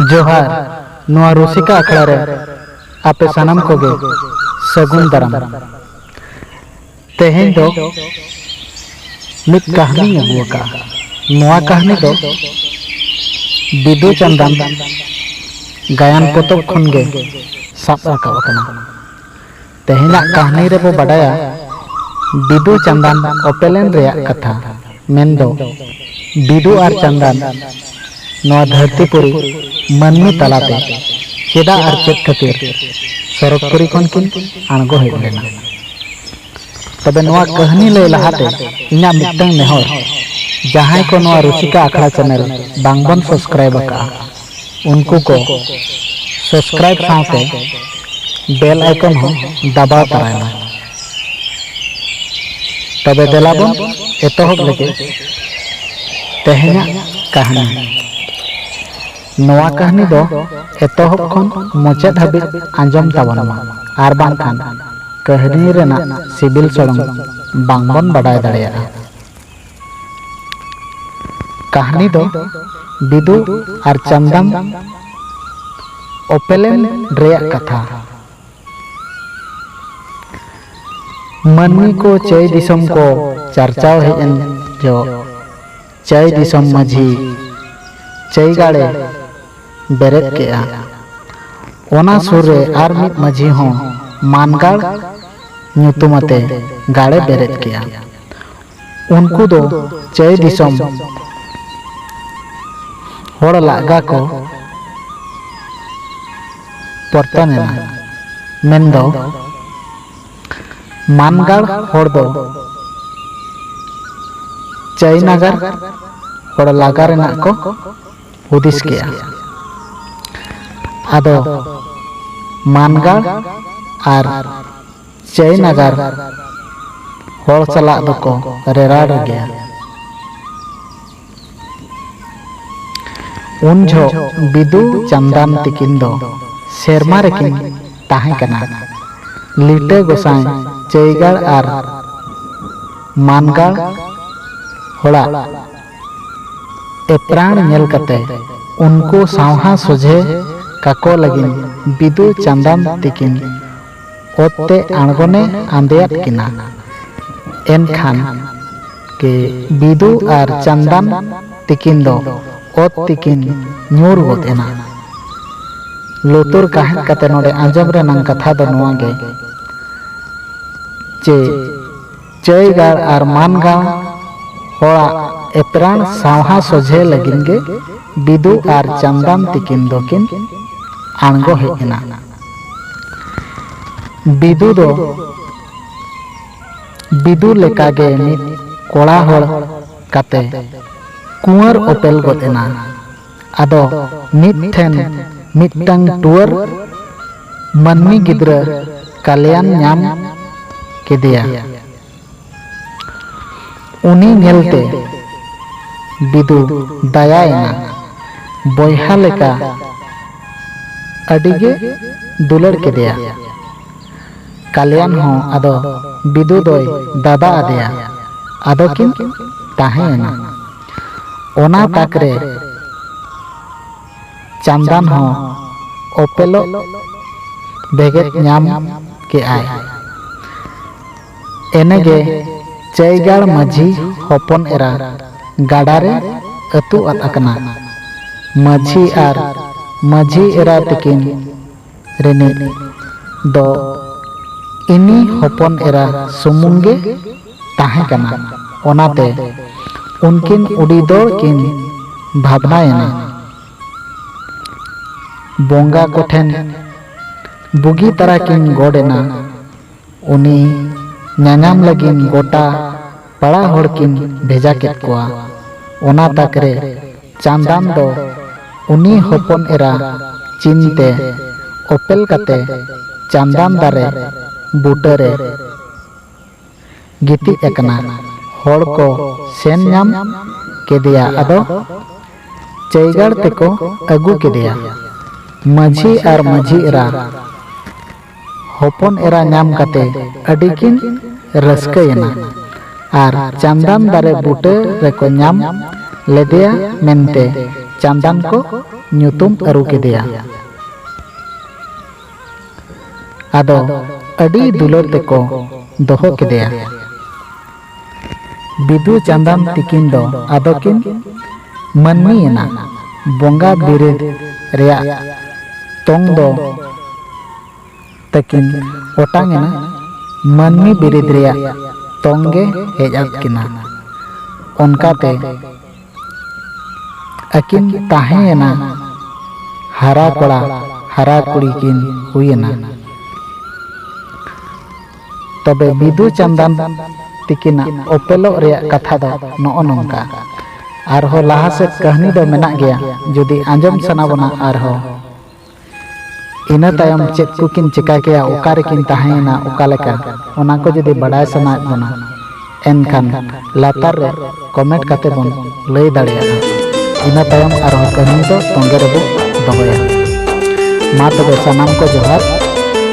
जोहार नोआ रुसिका अखड़ा रे आपे सनम कोगे सगुन दरम तेहें दो मित कहानी अगुआ नोआ कहानी दो बिदु चंदन गायन पोतब खनगे साब राकाब अकना तेहेना कहानी रे बो बडाया बिदु चंदन ओपेलेन रे कथा मेन दो बिदु आर चंदन नोआ धरतीपुरी मन्नु तलाते चेदा आर चेद खातिर सरकपुरी खन किन आणगो हेज लेना तबे नोआ कहानी ले लहाते इना मिटंग नेहर जहां को नोआ रुचिका अखड़ा चैनल बांगबन सब्सक्राइब का उनको को सब्सक्राइब साथे बेल आइकन हो दबाव तरायना तबे देलाबन एतहब लगे तेहेना कहानी नोआ कहानी दो एतहब खन मुचाद हाबि आंजम ताबनमा आर बांखान कहानी रेना सिबिल सड़म बांगबन बाडाय दाड़ेया कहानी दो बिदु आर चंदन ओपेलेन रेया कथा मन्नी को चय दिसम को चर्चाव हेजन जो चय दिसम माझी चय गाड़े बेरेद केआ ओना सुर रे आर मित माझी हो मानगाड़ ᱧᱩᱛᱩᱢᱟते गाड़े बेरेद केआ उनको दो चय दिसम होड़ लागा को परतनेना मेंदो मानगाड़ होड़ दो चय नगर होड़ लागा रेना को हुदिस केआ आदो मानगाड़ आर चय नगर होड़ चला दको रेराड़ गया उन जो बिदु चंदन तिकिन दो सेरमा रेकिन ताहे कना लिटे गोसाई चयगाड़ आर मानगाड़ होड़ा एप्राण नेल कते उनको सावहा सोझे काको लगिन बिदु चंदन तिकिन ओते आणगोने आंदेयात किना एनखान के बिदु आर चंदन तिकिन दो ओत तिकिन ᱧᱩᱨ गोद एना लुतुर काहत कते नोडे आंजम रे नंग कथा दो नोआ गे जे चयगाड़ आर मानगाड़ होड़ा एप्राण सावहा सोझे लगिन गे बिदु आर चंदन तिकिन दोकिन आणगो हेजना बिदु दो बिदु लेकागे मित कोड़ा होड़ काते कुंवर ओपेल गोदेना आदो मित ठेन मितटंग टुअर मन्नी गिद्रा कल्याण नाम केदिया उनी नेलते बिदु दयायना बोयहा लेका अडिगे दुलड़ केदिया कल्याण हो आदो बिदु दोय दादा आदेया आदो किन ताहेना ओना ताकरे चंदन हो ओपेलो बेगेत नाम के आय एनेगे चयगाड़ माझी हपन एरा गाड़ारे अतु अतकना माझी आर माझी एरा तकिन रेनी दो इनी हपन एरा सुमुंगे ताहे कना ओनाते उनकिन उड़ीदोड़ किन भावनायना बोंगा कोठेन बुगी तरा किन गोडेना उनी नानाम लगिन गोटा पड़ा होड़ किन भेजा केत कोआ ओना ताकरे चंदन दो उनी हपन एरा चिनते ओपेल कते चंदन दारे बूटरे गिति एकना होड़ को सेन नाम केदिया आदो चयगाड़ तेको अगु केदिया माझी आर माझी एरा हपन एरा नाम कते अडिकिन रस्कयना आर चंदन दारे बूटे रेको नाम लेदेया मेनते चांदन को nyutum aru kedeya ado adi dulor teko doho kedeya bidu chandan tikin do ado kin manmi ena bonga birid reya tong do takin otang ena manmi birid reya tongge hejat kina onkate akin tahena hara kola hara kuri kin huyena तबे बिदु चंदन तिकिना ओपेलो रेया कथा दो नोओ नोंका आरहो लाहा से कहानी दो मेना गया जुदी आंजम सनाबना आरहो इना तायम चेत को किन चिका गया ओकारे किन ताहेना ओकालेका ओना को जुदी बडाय सनाय बना एनखान लातार रे कमेंट काते बन लई दाड़िया इना तायम आरहो कहानी दो तोंगे रेबो दोगया मा तबे सनाम को जोहार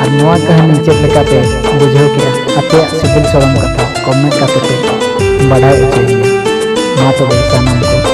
और नवा कहानी चेक लेकाते बुझाव किया अपे सिबिल सोरम कथा कमेंट काते पे बढ़ाई चाहिए मा तबे सनाम को